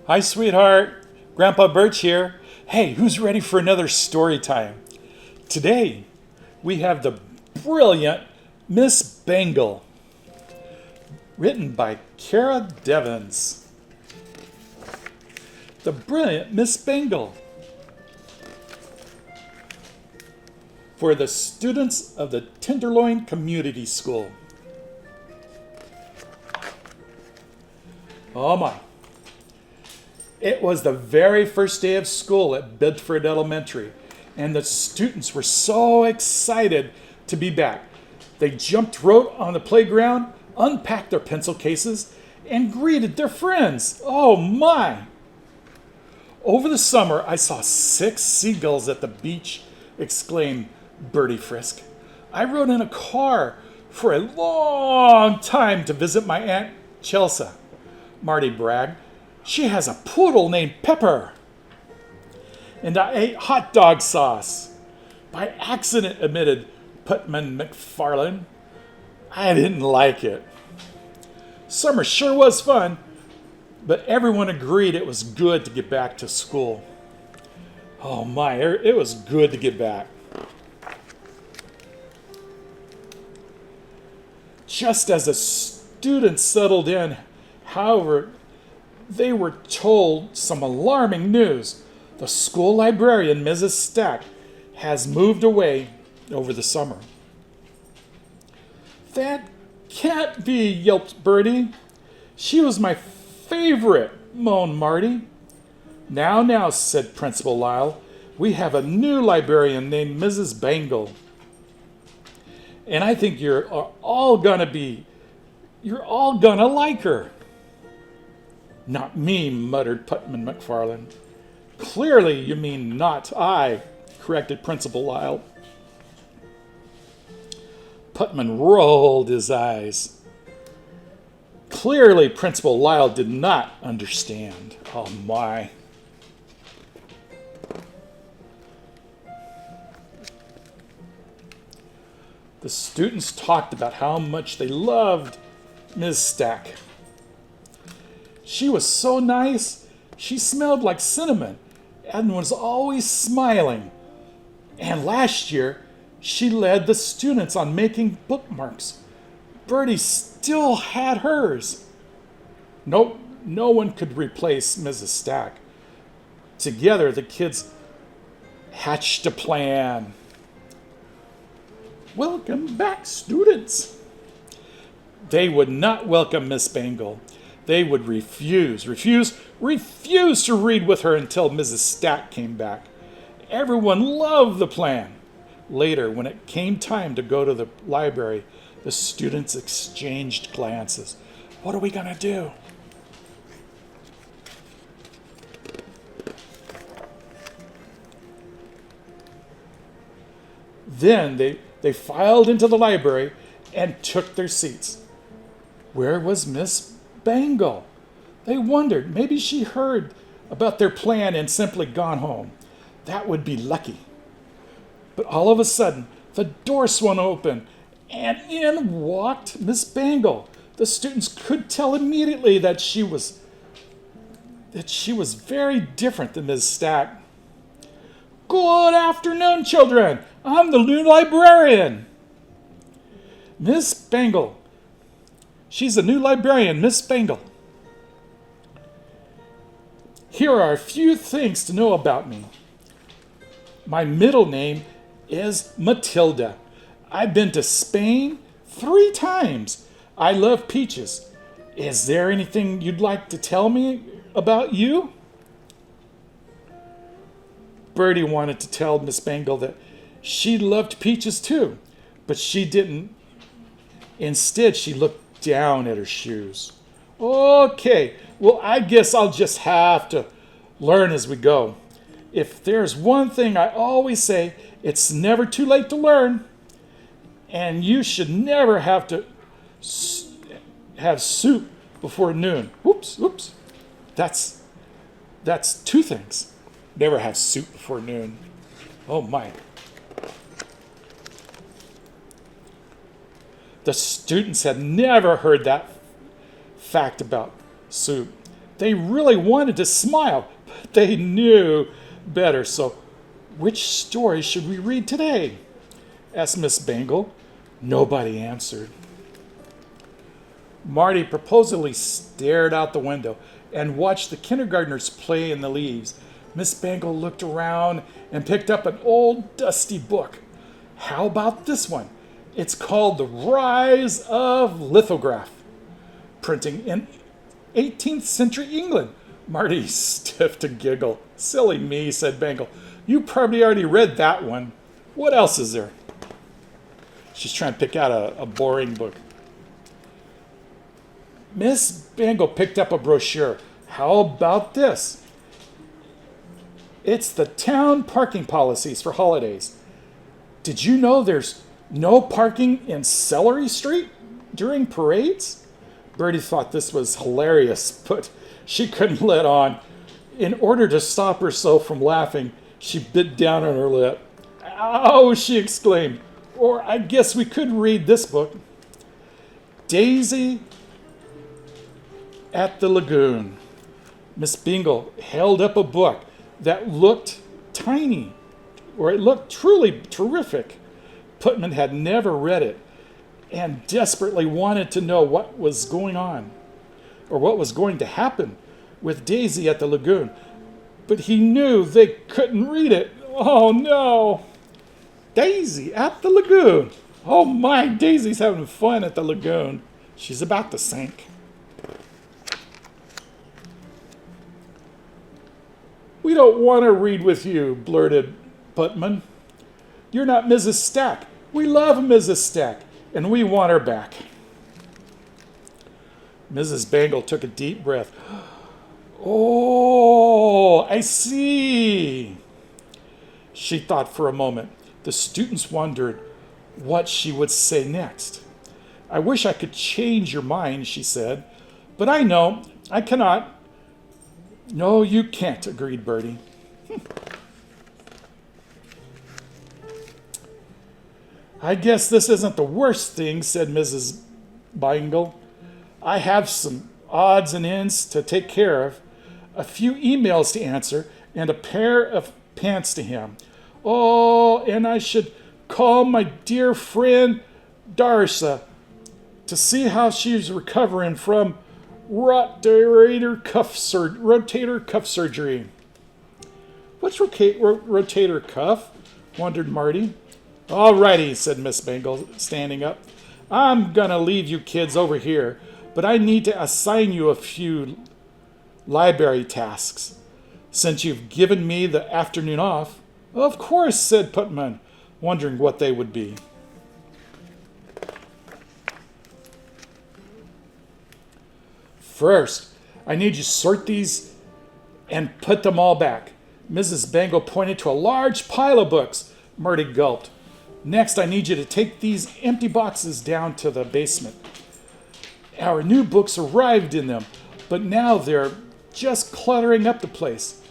Hi, sweetheart. Grandpa Birch here. Hey, who's ready for another story time? Today, we have the Brilliant Ms Bangle, written by Kara Devins. The Brilliant Ms Bangle. For the students of the Tenderloin Community School. Oh my. It was the very first day of school at Bedford Elementary, and the students were so excited to be back. They jumped rope on the playground, unpacked their pencil cases, and greeted their friends. Oh my! Over the summer, I saw 6 seagulls at the beach, exclaimed Bertie Frisk. I rode in a car for a long time to visit my Aunt Chelsea. Marty bragged. She has a poodle named Pepper. And I ate hot dog sauce. By accident, admitted Putman McFarlane. I didn't like it. Summer sure was fun, but everyone agreed it was good to get back to school. Oh my, it was good to get back. Just as the students settled in, however, they were told some alarming news. The school librarian, Mrs. Stack, has moved away over the summer. That can't be, yelped Bertie. She was my favorite, moaned Marty. Now, said Principal Lyle, we have a new librarian named Mrs. Bangle. And I think you're all gonna like her. Not me, muttered Putman McFarlane. Clearly you mean not I, corrected Principal Lyle. Putman rolled his eyes. Clearly Principal Lyle did not understand. Oh my. The students talked about how much they loved Ms. Stack. She was so nice. She smelled like cinnamon and was always smiling. And last year, she led the students on making bookmarks. Bertie still had hers. Nope, no one could replace Mrs. Stack. Together, the kids hatched a plan. Welcome back, students. They would not welcome Miss Bangle. They would refuse to read with her until Mrs. Stack came back. Everyone loved the plan. Later, when it came time to go to the library, the students exchanged glances. What are we going to do? Then they filed into the library and took their seats. Where was Miss Bangle? They wondered. Maybe she heard about their plan and simply gone home. That would be lucky. But all of a sudden, the door swung open, and in walked Miss Bangle. The students could tell immediately that she was very different than Ms. Stack. Good afternoon, children. I'm the new librarian. Miss Bangle. She's the new librarian, Miss Bangle. Here are a few things to know about me. My middle name is Matilda. I've been to Spain 3 times. I love peaches. Is there anything you'd like to tell me about you? Bertie wanted to tell Miss Bangle that she loved peaches too, but she didn't. Instead, she looked down at her shoes. Okay, well, I guess I'll just have to learn as we go. If there's one thing I always say, it's never too late to learn. And you should never have to have soup before noon. Oops. That's 2 things. Never have soup before noon. Oh my. The students had never heard that fact about soup. They really wanted to smile, but they knew better. So, which story should we read today? Asked Miss Bangle. Nobody answered. Marty proposedly stared out the window and watched the kindergartners play in the leaves. Miss Bangle looked around and picked up an old dusty book. How about this one? It's called The Rise of Lithograph, printing in 18th century England. Marty stiffed a giggle. Silly me, said Bangle. You probably already read that one. What else is there? She's trying to pick out a boring book. Miss Bangle picked up a brochure. How about this? It's the town parking policies for holidays. Did you know there's no parking in Celery Street during parades? Bertie thought this was hilarious, but she couldn't let on. In order to stop herself from laughing, she bit down on her lip. Ow, she exclaimed. Or I guess we could read this book. Daisy at the Lagoon. Miss Bangle held up a book that looked tiny, or it looked truly terrific. Putman had never read it and desperately wanted to know what was going on, or what was going to happen with Daisy at the lagoon. But he knew they couldn't read it. Oh no! Daisy at the lagoon. Oh my, Daisy's having fun at the lagoon. She's about to sink. We don't want to read with you, blurted Putman. You're not Mrs. Stack. We love Mrs. Stack, and we want her back. Mrs. Bangle took a deep breath. Oh, I see. She thought for a moment. The students wondered what she would say next. I wish I could change your mind, she said, but I know I cannot. No, you can't, agreed Bertie. I guess this isn't the worst thing, said Mrs. Bangle. I have some odds and ends to take care of, a few emails to answer, and a pair of pants to hem. Oh, and I should call my dear friend Darsa to see how she's recovering from rotator cuff surgery. What's rotator cuff? Wondered Marty. All righty, said Miss Bangle, standing up. I'm gonna leave you kids over here, but I need to assign you a few library tasks. Since you've given me the afternoon off. Of course, said Putman, wondering what they would be. First, I need you to sort these and put them all back. Mrs. Bangle pointed to a large pile of books. Marty gulped. Next, I need you to take these empty boxes down to the basement. Our new books arrived in them, but now they're just cluttering up the place.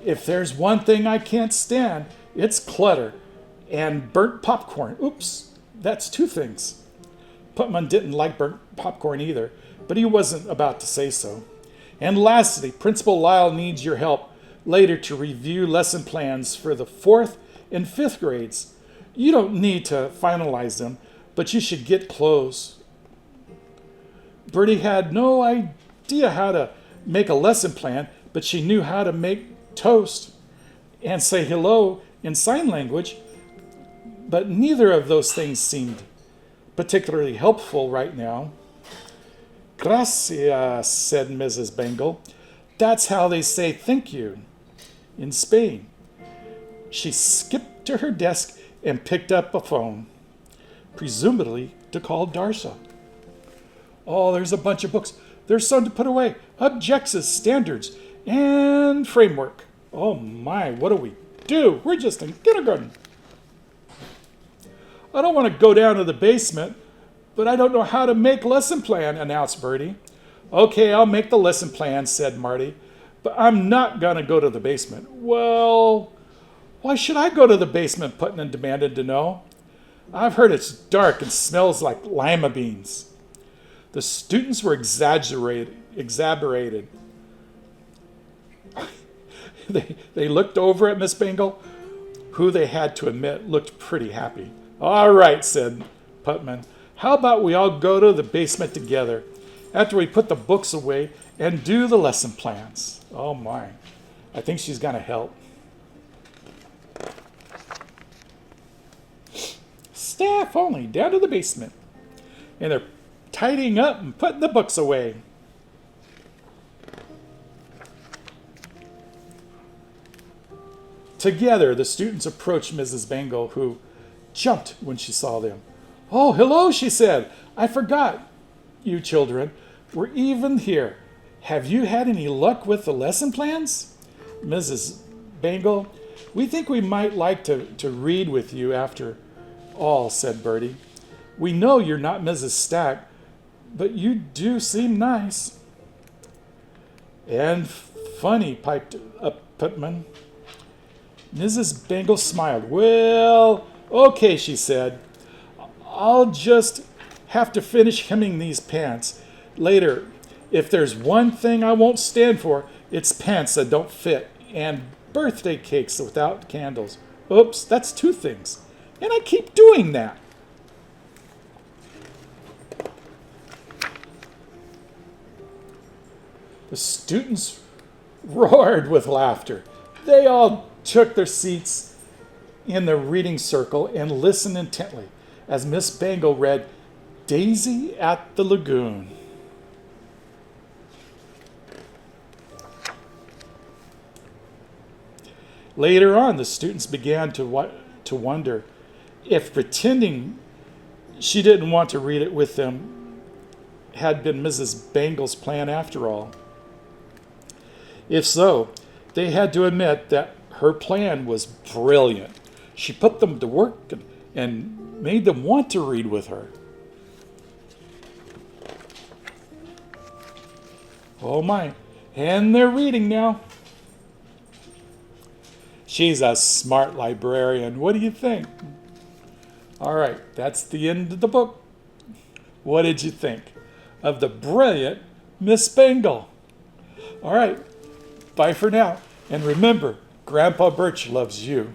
If there's one thing I can't stand, it's clutter and burnt popcorn. Oops, that's two things. Putman didn't like burnt popcorn either, but he wasn't about to say so. And lastly, Principal Lyle needs your help later to review lesson plans for the 4th and 5th grades. You don't need to finalize them, but you should get close. Bertie had no idea how to make a lesson plan, but she knew how to make toast and say hello in sign language, but neither of those things seemed particularly helpful right now. Gracias, said Mrs. Bangle. That's how they say thank you in Spain. She skipped to her desk and picked up a phone, presumably to call Darsa. Oh, there's a bunch of books. There's some to put away. Objectives, standards, and framework. Oh my, what do we do? We're just in kindergarten. I don't want to go down to the basement, but I don't know how to make lesson plan, announced Bertie. Okay, I'll make the lesson plan, said Marty, but I'm not going to go to the basement. Well, why should I go to the basement? Putnam demanded to know. I've heard it's dark and smells like lima beans. The students were exaggerated. They looked over at Miss Bangle, who they had to admit looked pretty happy. All right, said Putman. How about we all go to the basement together after we put the books away and do the lesson plans? Oh my, I think she's gonna help. Staff only, down to the basement. And they're tidying up and putting the books away. Together, the students approached Mrs. Bangle, who jumped when she saw them. Oh, hello, she said. I forgot you children were even here. Have you had any luck with the lesson plans? Mrs. Bangle, we think we might like to read with you after all, said Bertie. We know you're not Mrs. Stack, but you do seem nice. And funny, piped up Putman. Mrs. Bangle smiled. Well, okay, she said. I'll just have to finish hemming these pants later. If there's one thing I won't stand for, it's pants that don't fit and birthday cakes without candles. Oops, that's two things. And I keep doing that. The students roared with laughter. They all took their seats in the reading circle and listened intently as Miss Bangle read Daisy at the Lagoon. Later on, the students began to wonder if pretending she didn't want to read it with them had been Mrs. Bangle's plan after all. If so, they had to admit that her plan was brilliant. She put them to work and made them want to read with her. Oh my, and they're reading now. She's a smart librarian. What do you think? All right, that's the end of the book. What did you think of the Brilliant Ms Bangle? All right, bye for now. And remember, Grandpa Birch loves you.